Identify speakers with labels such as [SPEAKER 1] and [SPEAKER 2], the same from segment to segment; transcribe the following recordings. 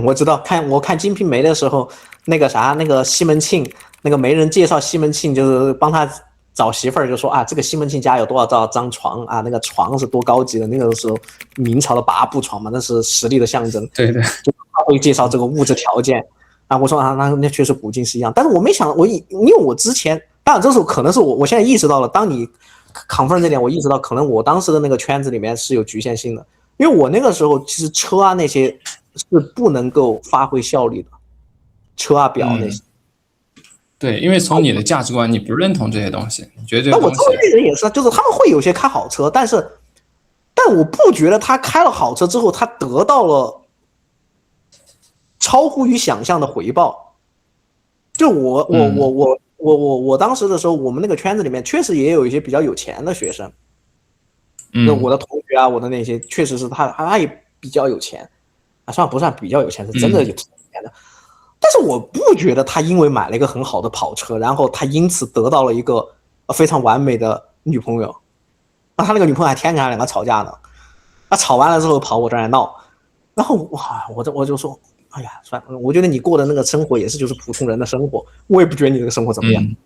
[SPEAKER 1] 我知道，我看《金瓶梅》的时候，那个啥，那个西门庆，那个媒人介绍西门庆，就是帮他找媳妇儿，就说啊，这个西门庆家有多少张床啊，那个床是多高级的，那个时候明朝的8步床嘛，那是实力的象征。
[SPEAKER 2] 对对，
[SPEAKER 1] 就他会介绍这个物质条件啊，我说啊，那确实古今是一样，但是我没想，因为我之前，当然这时候可能是我现在意识到了，当你confirm这点，我意识到可能我当时的那个圈子里面是有局限性的，因为我那个时候其实车啊那些是不能够发挥效力的，车啊表那些。
[SPEAKER 2] 对，因为从你的价值观，你不认同这些东西，你觉得这个东西。
[SPEAKER 1] 那我周围的人也是，就是他们会有些开好车，但我不觉得他开了好车之后，他得到了超乎于想象的回报。就我当时的时候，我们那个圈子里面确实也有一些比较有钱的学生，那我的同学啊，我的那些确实是他也比较有钱啊，不算比较有钱，是真的有钱的。但是我不觉得他因为买了一个很好的跑车，然后他因此得到了一个非常完美的女朋友。那他那个女朋友还天天两个吵架呢，那吵完了之后跑我这儿来闹，然后哇，我就说，哎呀，算了，我觉得你过的那个生活也是就是普通人的生活，我也不觉得你这个生活怎么样。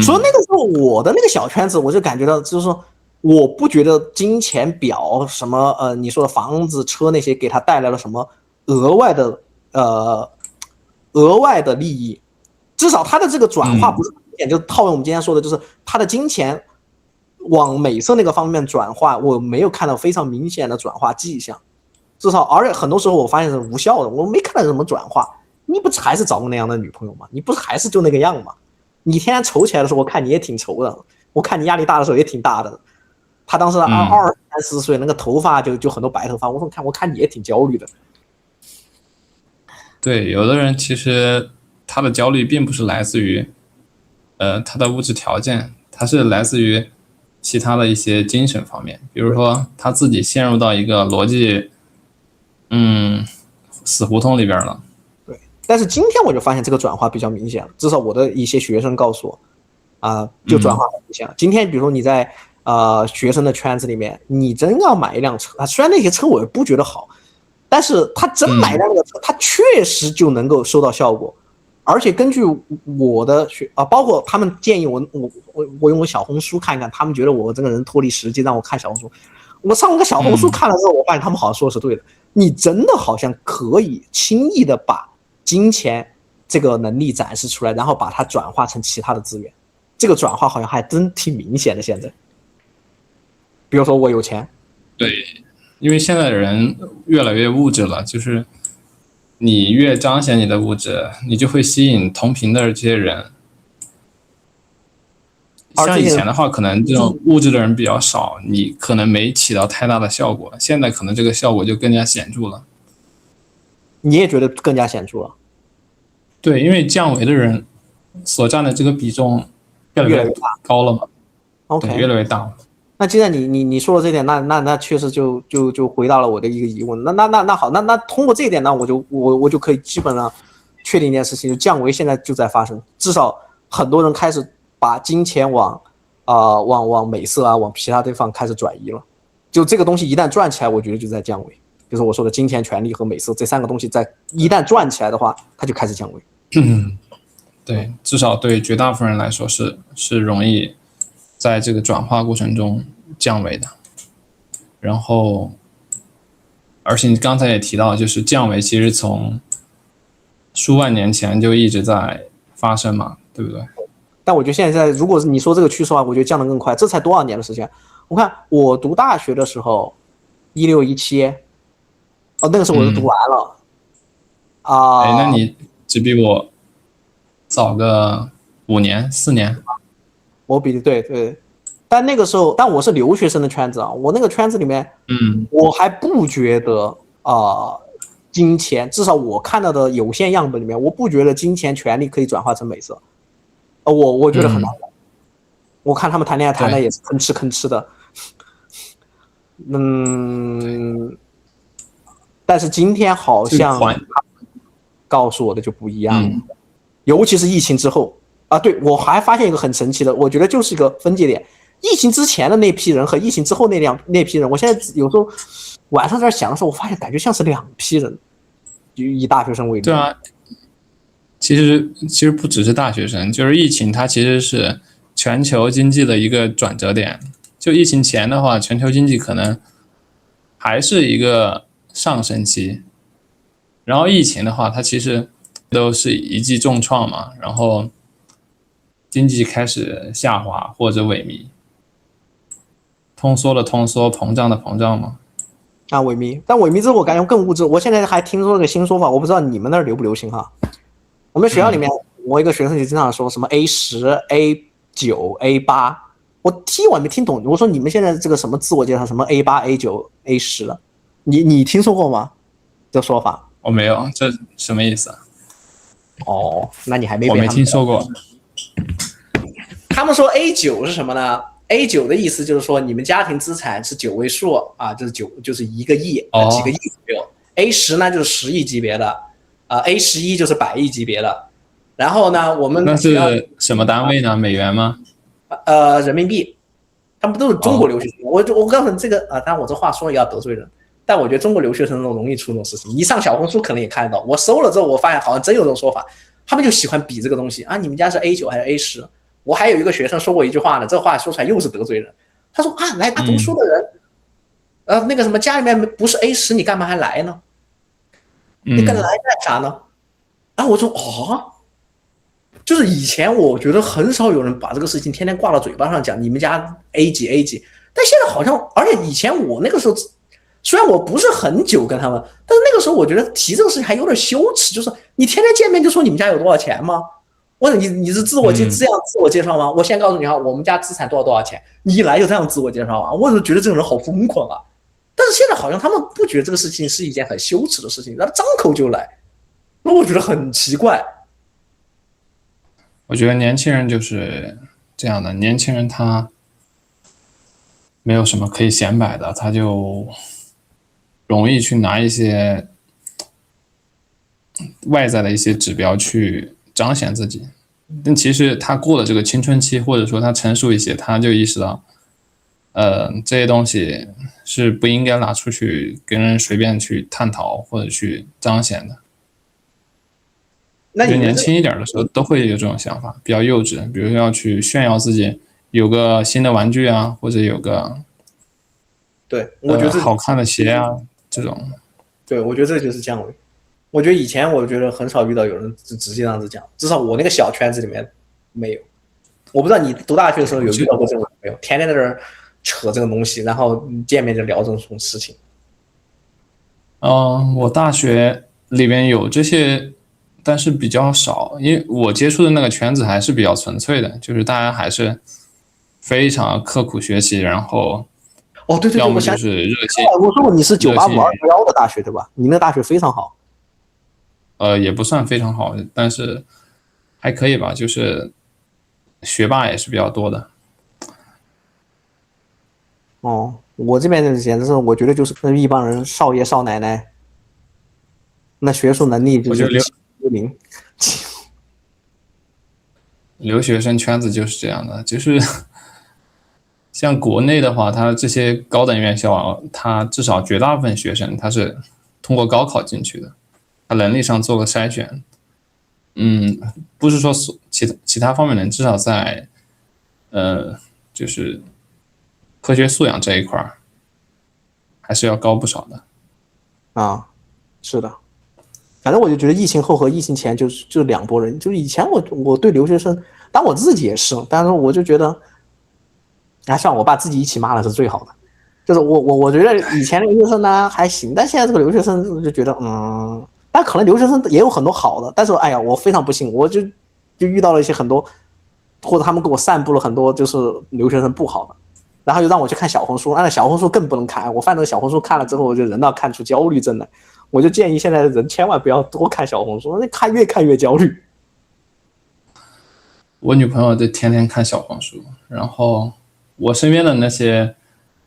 [SPEAKER 1] 所以那个时候我的那个小圈子，我就感觉到就是说，我不觉得金钱表什么你说的房子车那些给他带来了什么额外的利益，至少他的这个转化不是明显，就套用我们今天说的，就是他的金钱往美色那个方面转化，我没有看到非常明显的转化迹象，至少而且很多时候我发现是无效的，我没看到什么转化。你不还是找个那样的女朋友吗？你不是还是就那个样吗？你天天愁起来的时候，我看你也挺愁的，我看你压力大的时候也挺大的。他当时20、30岁，那个头发就很多白头发，我看你也挺焦虑的。
[SPEAKER 2] 对，有的人其实他的焦虑并不是来自于他的物质条件，他是来自于其他的一些精神方面，比如说他自己陷入到一个逻辑死胡同里边了。
[SPEAKER 1] 对，但是今天我就发现这个转化比较明显了，至少我的一些学生告诉我就转化很明显了。今天比如说你在学生的圈子里面，你真要买一辆车虽然那些车我也不觉得好，但是他真买那个车，他确实就能够收到效果。而且根据我的包括他们建议我用我小红书看一看，他们觉得我这个人脱离实际，让我看小红书。我上个小红书看了之后，我发现他们好像说的是对的。你真的好像可以轻易的把金钱这个能力展示出来，然后把它转化成其他的资源。这个转化好像还真挺明显的。现在，比如说我有钱，
[SPEAKER 2] 对，因为现在的人越来越物质了，就是你越彰显你的物质，你就会吸引同频的这些人。像以前的话，可能这种物质的人比较少，你可能没起到太大的效果。现在可能这个效果就更加显著了。
[SPEAKER 1] 你也觉得更加显著了？
[SPEAKER 2] 对，因为降维的人所占的这个比重越来越高了嘛。
[SPEAKER 1] OK，
[SPEAKER 2] 对，越来越大了。
[SPEAKER 1] 那既然你说了这点，那确实就回答了我的一个疑问。那好，那通过这一点呢，我就可以基本上确定一件事情，就降维现在就在发生，至少很多人开始把金钱往美色啊，往其他地方开始转移了。就这个东西一旦转起来，我觉得就在降维。就是我说的金钱、权力和美色这3个东西，在一旦转起来的话，它就开始降维。
[SPEAKER 2] 对，至少对绝大部分人来说是容易在这个转化过程中降维的。然后，而且你刚才也提到，就是降维其实从数万年前就一直在发生嘛，对不对？
[SPEAKER 1] 但我觉得现在，如果是你说这个趋势的话，我觉得降得更快。这才多少年的时间？我看我读大学的时候，16、17，那个时候我就读完了。
[SPEAKER 2] 那你只比我早个5年、4年。
[SPEAKER 1] 我比对，但那个时候，但我是留学生的圈子啊，我那个圈子里面，我还不觉得金钱，至少我看到的有限样本里面，我不觉得金钱、权力可以转化成美色。我觉得很难。我看他们谈恋爱谈的也是吭哧的。但是今天好像告诉我的就不一样了，尤其是疫情之后对，我还发现一个很神奇的，我觉得就是一个分界点。疫情之前的那批人和疫情之后那批人，我现在有时候晚上在想的时候，我发现感觉像是2批人。以大学生为例。
[SPEAKER 2] 对啊，其实不只是大学生，就是疫情它其实是全球经济的一个转折点。就疫情前的话，全球经济可能还是一个上升期，然后疫情的话，它其实都是一记重创嘛，然后经济开始下滑或者萎靡，通缩的通缩，膨胀的膨胀嘛。
[SPEAKER 1] 啊，萎靡，但萎靡之后我感觉更物质。我现在还听说了个新说法，我不知道你们那儿流不流行哈。我们学校里面，我一个学生就经常说什么 A10、A9、A8，我听我没听懂。我说你们现在这个什么自我介绍，什么 A8、A9、A10 了，你听说过吗？这说法？
[SPEAKER 2] 我没有，这什么意思啊？
[SPEAKER 1] 哦，那你还没
[SPEAKER 2] 我没
[SPEAKER 1] 被他们
[SPEAKER 2] 听说过。
[SPEAKER 1] 他们说 A9是什么呢？A9的意思就是说你们家庭资产是9位数啊，就是就是1个亿，几个亿左右。A10呢就是10亿级别的，A11就是100亿级别的。然后呢，我们
[SPEAKER 2] 那是什么单位呢？美元吗？
[SPEAKER 1] 人民币，他们都是中国留学生。我告诉你这个当然我这话说也要得罪人，但我觉得中国留学生那种容易出这种事情。你上小红书可能也看得到，我搜了之后，我发现好像真有这种说法，他们就喜欢比这个东西啊，你们家是 A9还是 A10？我还有一个学生说过一句话呢，这话说出来又是得罪人。他说啊，来读书的人，那个什么家里面不是 A10，你干嘛还来呢？你来干啥呢？然后我说哦，就是以前我觉得很少有人把这个事情天天挂到嘴巴上讲，你们家 A 几 A 几，但现在好像，而且以前我那个时候，虽然我不是很久跟他们，但是那个时候我觉得提这个事情还有点羞耻，就是你天天见面就说你们家有多少钱吗？或者你是这样自我介绍吗？我先告诉你哈，我们家资产多少钱，你一来就这样自我介绍啊，我就觉得这种人好疯狂啊。但是现在好像他们不觉得这个事情是一件很羞耻的事情，然后张口就来，那我觉得很奇怪。
[SPEAKER 2] 我觉得年轻人就是这样的，年轻人他没有什么可以显摆的，他就容易去拿一些外在的一些指标去彰显自己。但其实他过了这个青春期，或者说他成熟一些，他就意识到，这些东西是不应该拿出去跟人随便去探讨或者去彰显的。
[SPEAKER 1] 那你
[SPEAKER 2] 年轻一点的时候都会有这种想法，比较幼稚，比如说要去炫耀自己有个新的玩具啊，或者有个
[SPEAKER 1] 对，我觉得
[SPEAKER 2] 好看的鞋啊这种。
[SPEAKER 1] 对，我觉得这就是降维。我觉得以前我觉得很少遇到有人直接这样子讲，至少我那个小圈子里面没有。我不知道你读大学的时候有遇到过这种没有？天天在这儿扯这个东西，然后见面就聊这种事情。
[SPEAKER 2] 我大学里边有这些，但是比较少，因为我接触的那个圈子还是比较纯粹的，就是大家还是非常刻苦学习，然后
[SPEAKER 1] 对，
[SPEAKER 2] 要么就是热心。
[SPEAKER 1] 我说过你是985-211的大学对吧？你那大学非常好。
[SPEAKER 2] 也不算非常好，但是还可以吧，就是学霸也是比较多的。
[SPEAKER 1] 我这边简直是我觉得就是一帮人少爷少奶奶，那学术能力就是零。
[SPEAKER 2] 留学生圈子就是这样的，就是像国内的话，它这些高等院校，它至少绝大部分学生他是通过高考进去的，他能力上做个筛选。不是说其他方面能，至少在就是科学素养这一块还是要高不少的。
[SPEAKER 1] 是的。反正我就觉得疫情后和疫情前就两拨人。就是以前我对留学生，当我自己也是，但是我就觉得，像我爸自己一起骂的是最好的。就是我觉得以前的留学生呢还行，但现在这个留学生就觉得但可能留学生也有很多好的，但是哎呀，我非常不幸，我就遇到了一些很多，或者他们给我散布了很多就是留学生不好的，然后又让我去看小红书，那小红书更不能看。我翻这个小红书看了之后，我就人到看出焦虑症来。我就建议现在的人千万不要多看小红书，越看越焦虑。
[SPEAKER 2] 我女朋友就天天看小红书，然后我身边的那些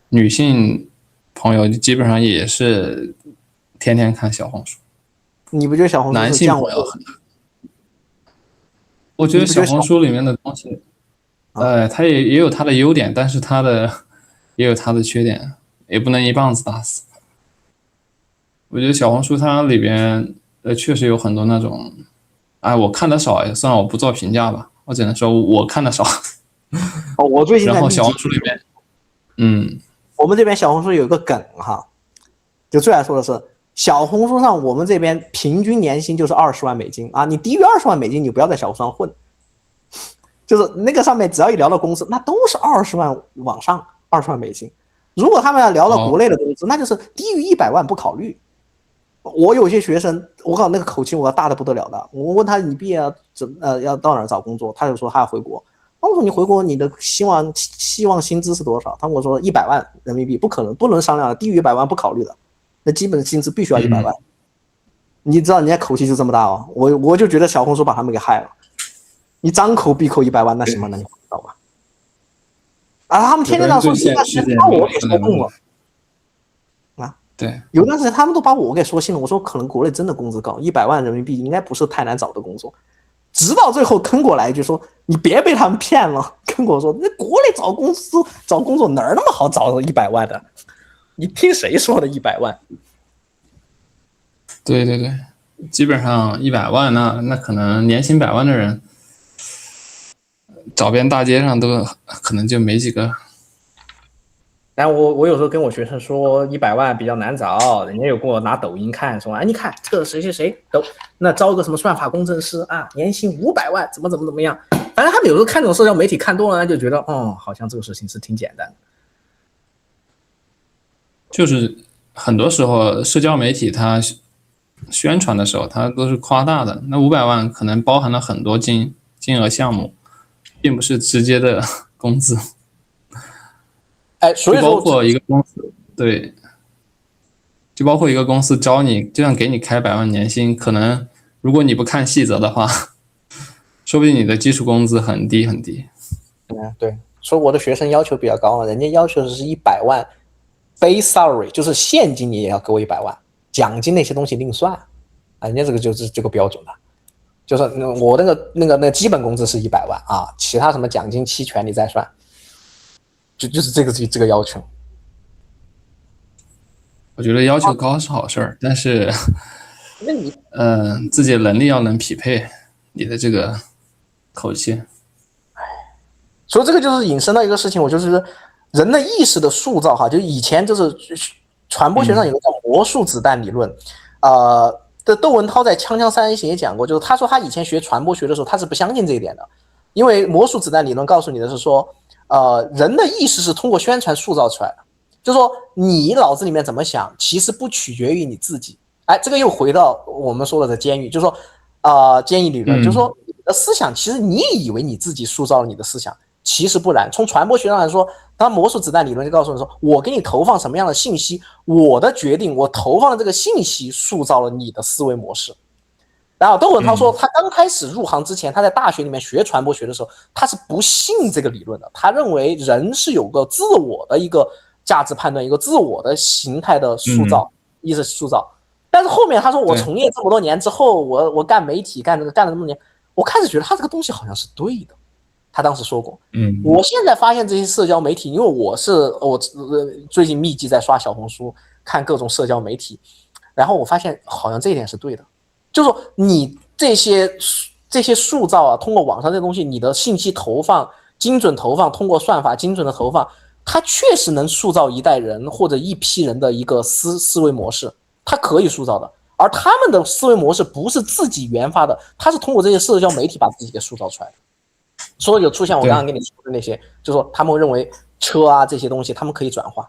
[SPEAKER 2] 女性朋友基本上也是天天看小红书。
[SPEAKER 1] 你不觉得小红书
[SPEAKER 2] 男性朋友很？我觉得小红书里面的东西，它也有它的优点，但是也有它的缺点，也不能一棒子打死。我觉得小红书它里边确实有很多那种，我看的少，算了，我不做评价吧，我只能说我看的少。
[SPEAKER 1] 我最近在
[SPEAKER 2] 然后小红书里面，
[SPEAKER 1] 我们这边小红书有一个梗哈，就最爱说的是，小红书上我们这边平均年薪就是20万美金啊，你低于20万美金，你不要在小红书上混。就是那个上面只要一聊到公司，那都是20万往上，20万美金。如果他们要聊到国内的公司，那就是低于100万不考虑。我有些学生，我靠那个口气我大的不得了的。我问他你毕业要到哪儿找工作，他就说他要回国。那我说你回国你的希望薪资是多少？他跟我说100万人民币，不可能，不能商量的，低于100万不考虑的。那基本薪资必须要100万。你知道人家口气就这么大哦，我就觉得小红书把他们给害了。你张口闭口100万，那行吗？那你知道吧？他们天天在说，有段时间把我给说动了。
[SPEAKER 2] 对，
[SPEAKER 1] 有段时间他们都把我给说信了。我说可能国内真的工资高，100万人民币应该不是太难找的工作。直到最后坑过来一句说：“你别被他们骗了。”坑我说：“那国内找工作哪儿那么好找100万的？你听谁说的100万？”
[SPEAKER 2] 对对对，基本上100万，那可能年薪100万的人，找遍大街上都可能就没几个。
[SPEAKER 1] 然后我有时候跟我学生说100万比较难找，人家有跟我拿抖音看说，你看这个谁谁谁都那招个什么算法工程师啊，年薪500万，怎么样？反正他们有时候看这种社交媒体看多了，就觉得好像这个事情是挺简单的。
[SPEAKER 2] 就是很多时候社交媒体它宣传的时候，它都是夸大的。那500万可能包含了很多金额项目，并不是直接的工资。
[SPEAKER 1] 所以
[SPEAKER 2] 说包括一个公司，对，就包括一个公司招你，就算给你开100万年薪，可能如果你不看细则的话，说不定你的基础工资很低很低。
[SPEAKER 1] 对，所以我的学生要求比较高，人家要求的是100万 base salary， 就是现金你也要给我100万，奖金那些东西另算，人家这个就是这个标准的，就是我那个基本工资是100万啊，其他什么奖金期权你再算。就是这个要求。
[SPEAKER 2] 我觉得要求高是好事儿，但是，
[SPEAKER 1] 那你
[SPEAKER 2] 自己的能力要能匹配你的这个口气。
[SPEAKER 1] 所以这个就是引申到一个事情，我就是人的意识的塑造哈，就以前就是传播学上有个叫魔术子弹理论，的窦文涛在《锵锵三人行》也讲过，就是他说他以前学传播学的时候，他是不相信这一点的，因为魔术子弹理论告诉你的是说。人的意识是通过宣传塑造出来的，就是说你脑子里面怎么想，其实不取决于你自己。这个又回到我们说的监狱，就是说，监狱理论，就是说你的思想，其实你以为你自己塑造了你的思想，其实不然。从传播学上来说，它魔术子弹理论就告诉你说，我给你投放什么样的信息，我的决定，我投放的这个信息塑造了你的思维模式。然后窦文涛说，他刚开始入行之前，他在大学里面学传播学的时候，他是不信这个理论的。他认为人是有个自我的一个价值判断，一个自我的形态的塑造，意识塑造。但是后面他说，我从业这么多年之后，我干媒体，干了这么多年，我开始觉得他这个东西好像是对的。他当时说过，我现在发现这些社交媒体，因为我最近密集在刷小红书，看各种社交媒体，然后我发现好像这一点是对的。就是说你这些塑造通过网上这东西，你的信息投放精准投放，通过算法精准的投放，它确实能塑造一代人或者一批人的一个思维模式，它可以塑造的。而他们的思维模式不是自己研发的，它是通过这些社交媒体把自己给塑造出来的。所以有出现我刚刚跟你说的那些，就是说他们认为车这些东西，他们可以转化，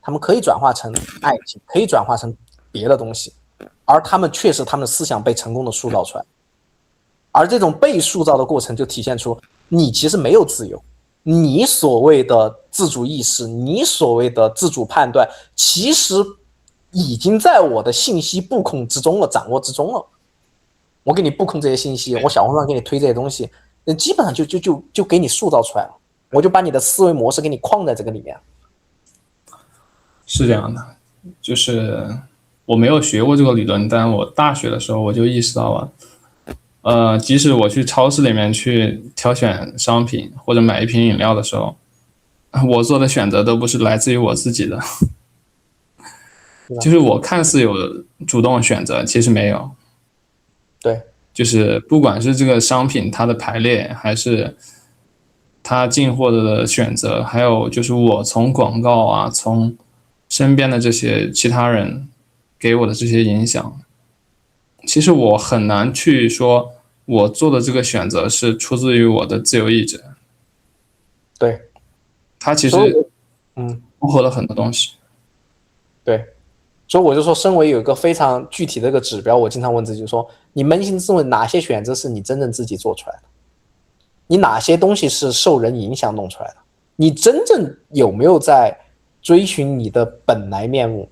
[SPEAKER 1] 他们可以转化成爱情，可以转化成别的东西。而他们确实，他们的思想被成功的塑造出来，而这种被塑造的过程就体现出你其实没有自由，你所谓的自主意识，你所谓的自主判断，其实已经在我的信息布控之中了，掌握之中了。我给你布控这些信息，我小红书上给你推这些东西，基本上就给你塑造出来了，我就把你的思维模式给你框在这个里面。
[SPEAKER 2] 是这样的，就是我没有学过这个理论，但我大学的时候我就意识到了，即使我去超市里面去挑选商品或者买一瓶饮料的时候，我做的选择都不是来自于我自己的，就是我看似有主动选择，其实没有，就是不管是这个商品它的排列，还是它进货的选择，还有就是我从广告啊，从身边的这些其他人给我的这些影响，其实我很难去说我做的这个选择是出自于我的自由意志。
[SPEAKER 1] 对，
[SPEAKER 2] 它其实综合了很多东西。
[SPEAKER 1] 对，所以我就说，身为有一个非常具体的一个指标，我经常问自己说，你扪心自问，哪些选择是你真正自己做出来的？你哪些东西是受人影响弄出来的？你真正有没有在追寻你的本来面目？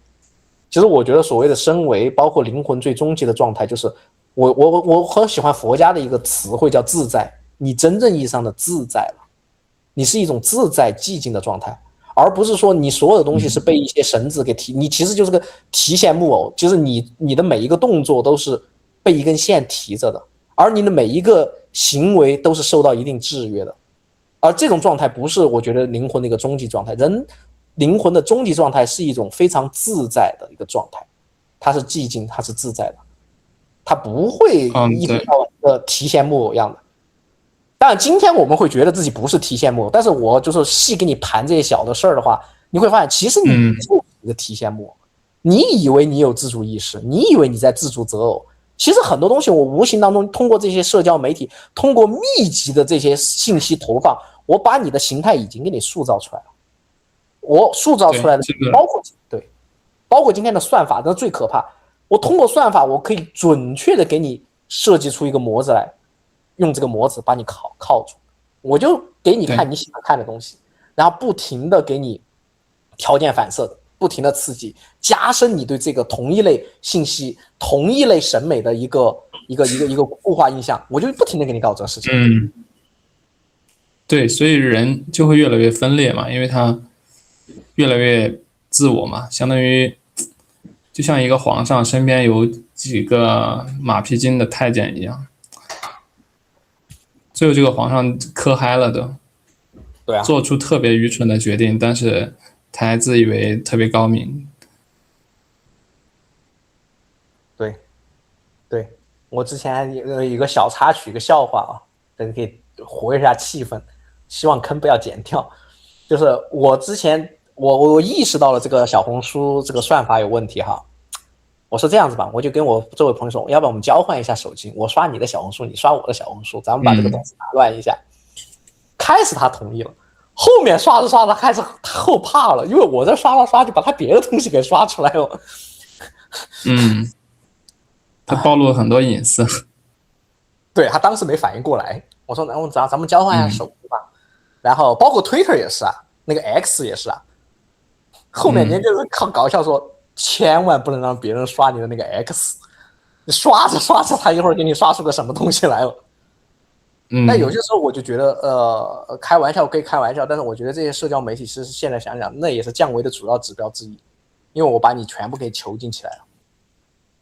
[SPEAKER 1] 其实我觉得所谓的身为，包括灵魂最终极的状态，就是我很喜欢佛家的一个词汇叫自在。你真正意义上的自在了，你是一种自在寂静的状态，而不是说你所有的东西是被一些绳子给提，你其实就是个提线木偶，就是你的每一个动作都是被一根线提着的，而你的每一个行为都是受到一定制约的。而这种状态不是我觉得灵魂的一个终极状态，人灵魂的终极状态是一种非常自在的一个状态，它是寂静，它是自在的，它不会一直到一个提线木偶一样的。当然今天我们会觉得自己不是提线木偶，但是我就是细给你盘这些小的事儿的话，你会发现其实你就是一个提线木偶。你以为你有自主意识，你以为你在自主择偶，其实很多东西我无形当中通过这些社交媒体，通过密集的这些信息投放，我把你的形态已经给你塑造出来了。我塑造出来的包括今天的算法，那最可怕。我通过算法，我可以准确的给你设计出一个模子来，用这个模子把你铐住，我就给你看你喜欢看的东西，然后不停的给你条件反射，不停的刺激，加深你对这个同一类信息、同一类审美的一个固化印象，我就不停的给你搞这个事情。
[SPEAKER 2] 对，所以人就会越来越分裂嘛，因为他越来越自我嘛，相当于就像一个皇上身边有几个马屁精的太监一样，最后这个皇上磕嗨了都，
[SPEAKER 1] 对啊，
[SPEAKER 2] 做出特别愚蠢的决定，但是他还自以为特别高明。
[SPEAKER 1] 对，我之前有一个小插曲，一个笑话啊，可以活一下气氛，希望坑不要剪掉。就是我之前我意识到了这个小红书这个算法有问题哈，我说这样子吧，我就跟我这位朋友说，要不然我们交换一下手机，我刷你的小红书，你刷我的小红书，咱们把这个东西打乱一下。开始他同意了，后面刷着刷着开始后怕了，因为我在刷就把他别的东西给刷出来了。
[SPEAKER 2] 他暴露了很多隐私。
[SPEAKER 1] 对，他当时没反应过来，我说咱们交换一下手机吧。然后包括 Twitter 也是啊，那个 X 也是啊，后面人就是靠搞笑说，千万不能让别人刷你的那个 X， 你刷着刷着他一会儿给你刷出个什么东西来了。但有些时候我就觉得开玩笑可以开玩笑，但是我觉得这些社交媒体其实现在想想那也是降维的主要指标之一，因为我把你全部给囚禁起来了，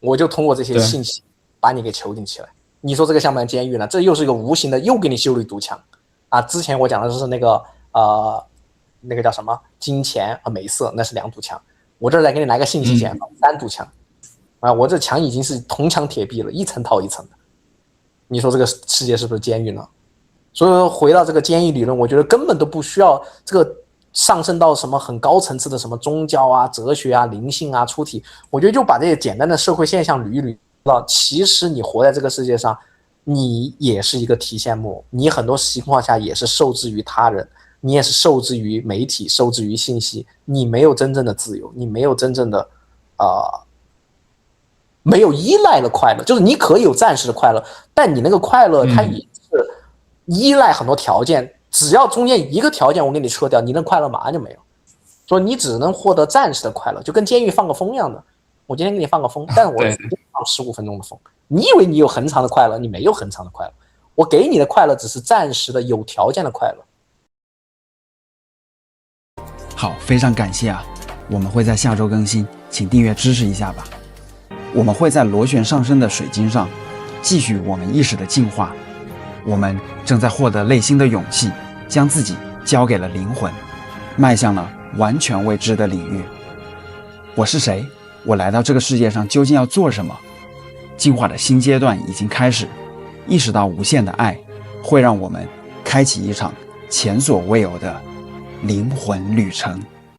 [SPEAKER 1] 我就通过这些信息把你给囚禁起来。你说这个像不像监狱呢？这又是一个无形的，又给你修了一堵墙啊！之前我讲的是那个叫什么金钱和美色，那是2堵墙，我这儿再给你来个信息茧房，3堵墙啊！我这墙已经是铜墙铁壁了，一层套一层的。你说这个世界是不是监狱呢？所以说回到这个监狱理论，我觉得根本都不需要这个上升到什么很高层次的什么宗教啊、哲学啊、灵性啊出体，我觉得就把这些简单的社会现象捋一捋，其实你活在这个世界上，你也是一个提线木偶，你很多情况下也是受制于他人，你也是受制于媒体，受制于信息，你没有真正的自由，你没有真正的没有依赖的快乐，就是你可以有暂时的快乐，但你那个快乐它也是依赖很多条件，只要中间一个条件我给你撤掉，你那快乐马上就没有，所以你只能获得暂时的快乐，就跟监狱放个风一样的。我今天给你放个风，但我只放15分钟的风。你以为你有很长的快乐，你没有很长的快乐。我给你的快乐只是暂时的、有条件的快乐。
[SPEAKER 3] 好，非常感谢啊！我们会在下周更新，请订阅支持一下吧。我们会在螺旋上升的水晶上继续我们意识的进化。我们正在获得内心的勇气，将自己交给了灵魂，迈向了完全未知的领域。我是谁？我来到这个世界上究竟要做什么？进化的新阶段已经开始，意识到无限的爱，会让我们开启一场前所未有的灵魂旅程。